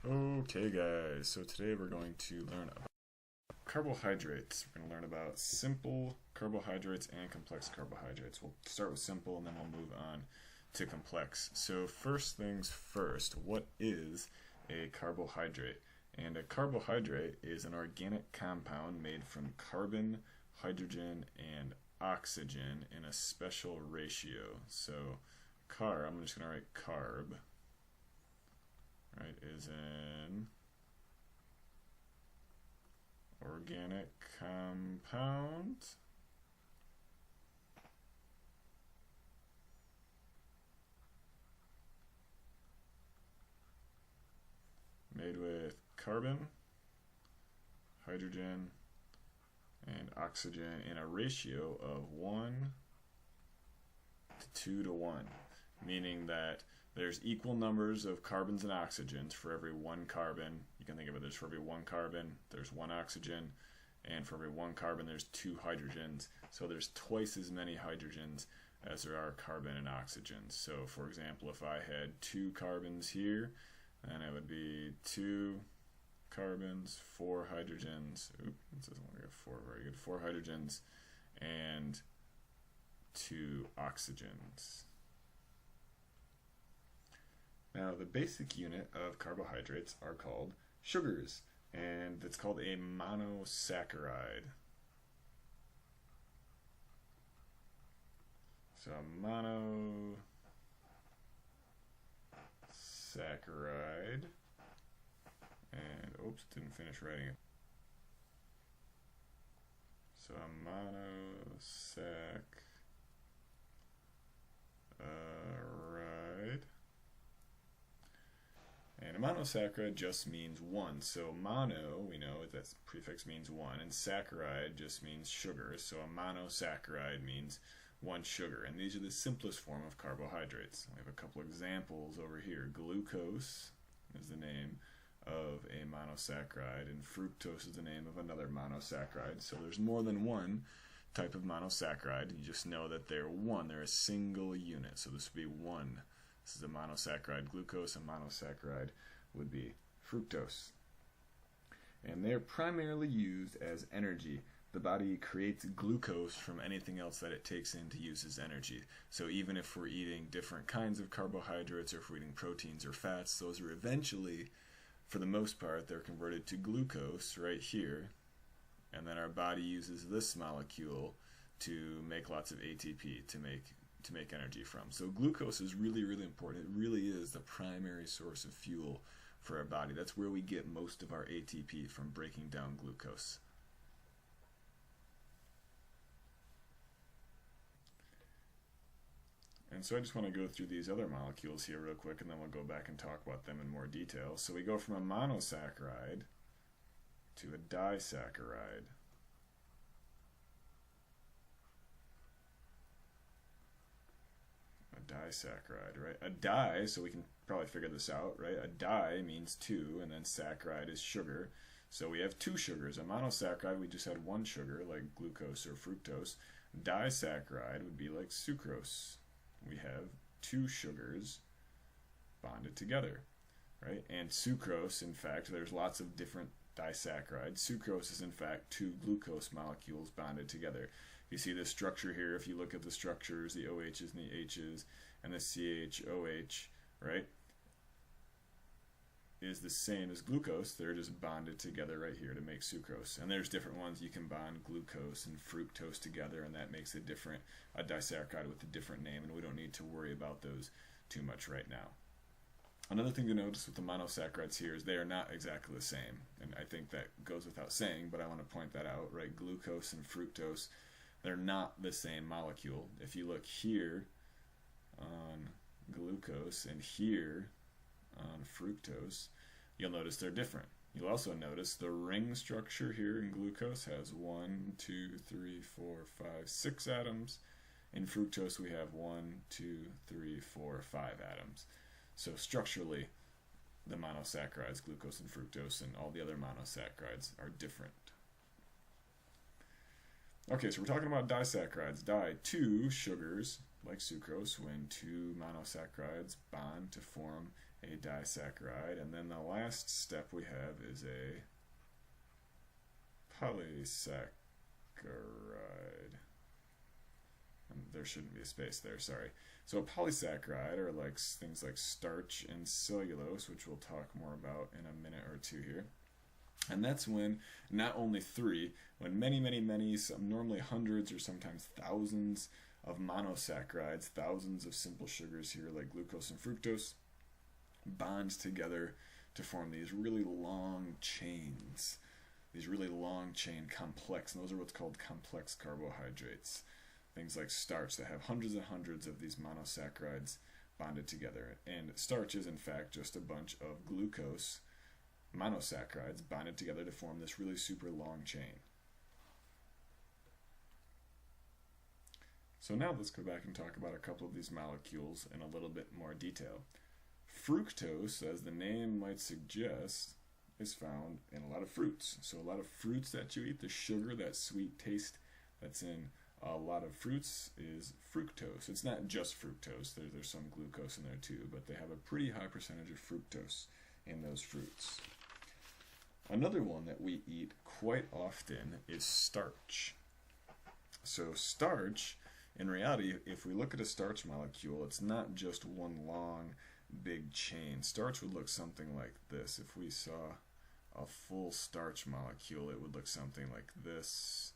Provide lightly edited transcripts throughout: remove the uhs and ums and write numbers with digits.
Okay guys, so today we're going to learn about carbohydrates. We're going to learn about simple carbohydrates and complex carbohydrates. We'll start with simple and then we'll move on to complex. So first things first, what is a carbohydrate? And a carbohydrate is an organic compound made from carbon, hydrogen, and oxygen in a special ratio. So I'm just going to write carb. Right, is an organic compound made with carbon, hydrogen, and oxygen in a ratio of 1 to 2 to 1, meaning that there's equal numbers of carbons and oxygens for every one carbon. You can think of it as for every one carbon, there's one oxygen, and for every one carbon, there's two hydrogens. So there's twice as many hydrogens as there are carbon and oxygens. So for example, if I had 2 carbons here, then it would be 2 carbons, 4 hydrogens. Oops, it doesn't want to get 4, very good. 4 hydrogens and 2 oxygens. Now, the basic unit of carbohydrates are called sugars, and it's called a monosaccharide. So, a monosaccharide, and oops, didn't finish writing it. So, a monosaccharide. And a monosaccharide just means one. So mono, we know that prefix means one, and saccharide just means sugar. So a monosaccharide means one sugar. And these are the simplest form of carbohydrates. We have a couple examples over here. Glucose is the name of a monosaccharide, and fructose is the name of another monosaccharide. So there's more than one type of monosaccharide. You just know that they're one. They're a single unit. So this would be one. This is a monosaccharide glucose, and monosaccharide would be fructose. And they're primarily used as energy. The body creates glucose from anything else that it takes in to use as energy. So even if we're eating different kinds of carbohydrates, or if we're eating proteins or fats, those are eventually, for the most part, they're converted to glucose right here. And then our body uses this molecule to make lots of ATP to make energy from. So glucose is really, really important. It really is the primary source of fuel for our body. That's where we get most of our ATP, from breaking down glucose. And so I just want to go through these other molecules here real quick, and then we'll go back and talk about them in more detail. So we go from a monosaccharide to a disaccharide. Disaccharide, right? A di, so we can probably figure this out, right? A di means 2, and then saccharide is sugar. So we have 2 sugars. A monosaccharide, we just had 1 sugar, like glucose or fructose. Disaccharide would be like sucrose. We have 2 sugars bonded together, right? And sucrose, in fact, there's lots of different disaccharides. Sucrose is, in fact, 2 glucose molecules bonded together. You see this structure here. If you look at the structures, the OHs and the H's and the CHOH, right, is the same as glucose. They're just bonded together right here to make sucrose. And there's different ones. You can bond glucose and fructose together, and that makes a disaccharide with a different name, and we don't need to worry about those too much right now. Another thing to notice with the monosaccharides here is they are not exactly the same, and I think that goes without saying, but I want to point that out, right? Glucose and fructose, they're not the same molecule. If you look here on glucose and here on fructose, you'll notice they're different. You'll also notice the ring structure here in glucose has 1, 2, 3, 4, 5, 6 atoms. In fructose we have 1, 2, 3, 4, 5 atoms. So structurally, the monosaccharides, glucose and fructose, and all the other monosaccharides are different. Okay, so we're talking about disaccharides. 2 sugars, like sucrose, when 2 monosaccharides bond to form a disaccharide, and then the last step we have is a polysaccharide. And there shouldn't be a space there, sorry. So a polysaccharide are like things like starch and cellulose, which we'll talk more about in a minute or two here. And that's when not only three, when many, normally hundreds or sometimes thousands of monosaccharides, thousands of simple sugars here like glucose and fructose, bond together to form these really long chains, these really long chain complex, and those are what's called complex carbohydrates. Things like starch that have hundreds and hundreds of these monosaccharides bonded together. And starch is in fact just a bunch of glucose monosaccharides bonded together to form this really super long chain. So now let's go back and talk about a couple of these molecules in a little bit more detail. Fructose, as the name might suggest, is found in a lot of fruits. So a lot of fruits that you eat, the sugar, that sweet taste that's in a lot of fruits is fructose. It's not just fructose, there's some glucose in there too, but they have a pretty high percentage of fructose in those fruits. Another one that we eat quite often is starch. So starch, in reality, if we look at a starch molecule, it's not just one long, big chain. Starch would look something like this. If we saw a full starch molecule, it would look something like this.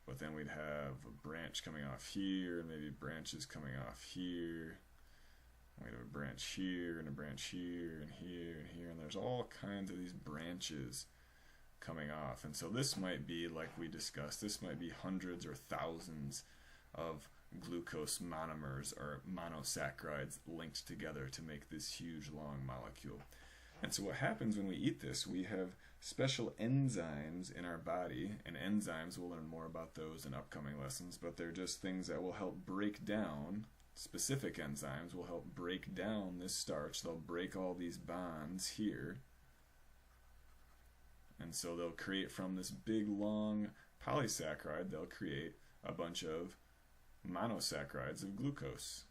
But then we'd have a branch coming off here, maybe branches coming off here. We'd have a branch here, and a branch here, and here, and here, and there's all kinds of these branches coming off. And so this might be, like we discussed, this might be hundreds or thousands of glucose monomers or monosaccharides linked together to make this huge long molecule. And so what happens when we eat this, we have special enzymes in our body, and enzymes, we'll learn more about those in upcoming lessons, but they're just things that will help break down, specific enzymes will help break down this starch. They'll break all these bonds here, and so they'll create from this big long polysaccharide, they'll create a bunch of monosaccharides of glucose.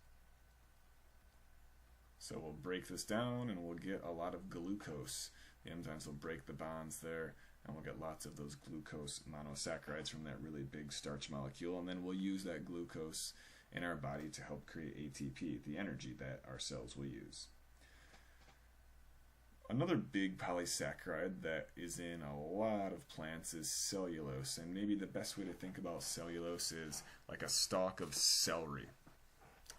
So we'll break this down and we'll get a lot of glucose. The enzymes will break the bonds there, and we'll get lots of those glucose monosaccharides from that really big starch molecule, and then we'll use that glucose in our body to help create ATP, the energy that our cells will use. Another big polysaccharide that is in a lot of plants is cellulose, and maybe the best way to think about cellulose is like a stalk of celery.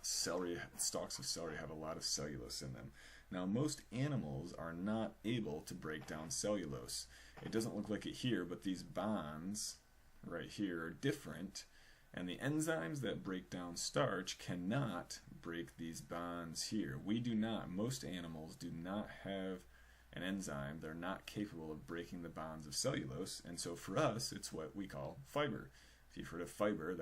Stalks of celery have a lot of cellulose in them. Now, most animals are not able to break down cellulose. It doesn't look like it here, but these bonds right here are different, and the enzymes that break down starch cannot break these bonds here. We do not. Most animals do not have an enzyme. They're not capable of breaking the bonds of cellulose, and so for us, it's what we call fiber. If you've heard of fiber,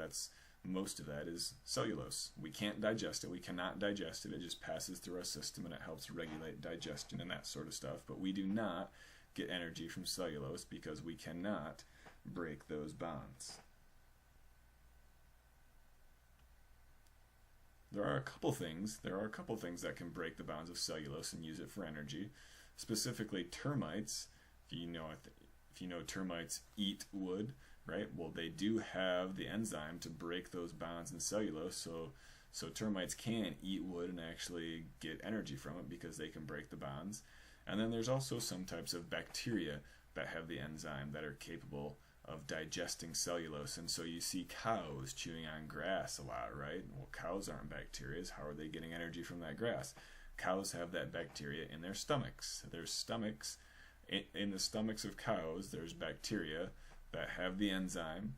most of that is cellulose. We can't digest it. We cannot digest it. It just passes through our system and it helps regulate digestion and that sort of stuff. But we do not get energy from cellulose because we cannot break those bonds. There are a couple things that can break the bonds of cellulose and use it for energy. Specifically termites. If you know termites eat wood, right? Well, they do have the enzyme to break those bonds in cellulose, so termites can eat wood and actually get energy from it because they can break the bonds. And then there's also some types of bacteria that have the enzyme that are capable of digesting cellulose, and so you see cows chewing on grass a lot, right? Well, cows aren't bacteria. How are they getting energy from that grass? Cows have that bacteria in their stomachs. In the stomachs of cows, there's bacteria that have the enzyme,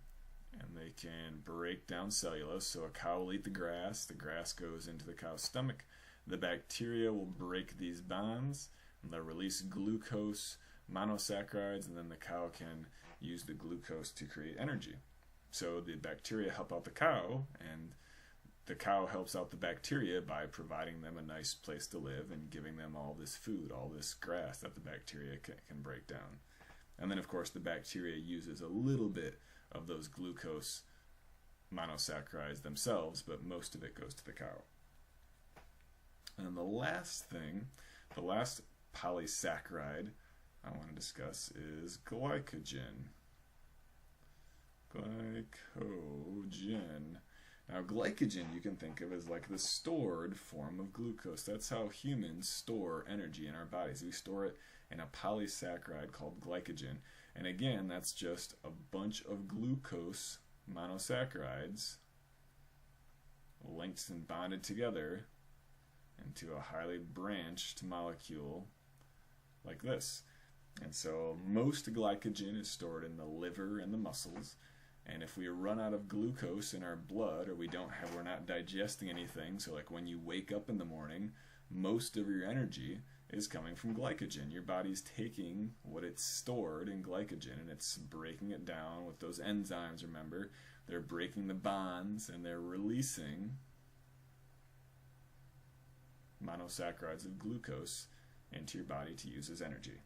and they can break down cellulose. So a cow will eat the grass goes into the cow's stomach, the bacteria will break these bonds, and they'll release glucose monosaccharides, and then the cow can use the glucose to create energy. So the bacteria help out the cow, and the cow helps out the bacteria by providing them a nice place to live and giving them all this food, all this grass that the bacteria can break down. And then, of course, the bacteria uses a little bit of those glucose monosaccharides themselves, but most of it goes to the cow. And the last thing The last polysaccharide I want to discuss is glycogen. Glycogen. Now, glycogen you can think of as like the stored form of glucose. That's how humans store energy in our bodies. We store it in a polysaccharide called glycogen. And again, that's just a bunch of glucose monosaccharides linked and bonded together into a highly branched molecule like this. And so most glycogen is stored in the liver and the muscles. And if we run out of glucose in our blood, or we're not digesting anything, so like when you wake up in the morning, most of your energy is coming from glycogen. Your body's taking what it's stored in glycogen and it's breaking it down with those enzymes, remember? They're breaking the bonds and they're releasing monosaccharides of glucose into your body to use as energy.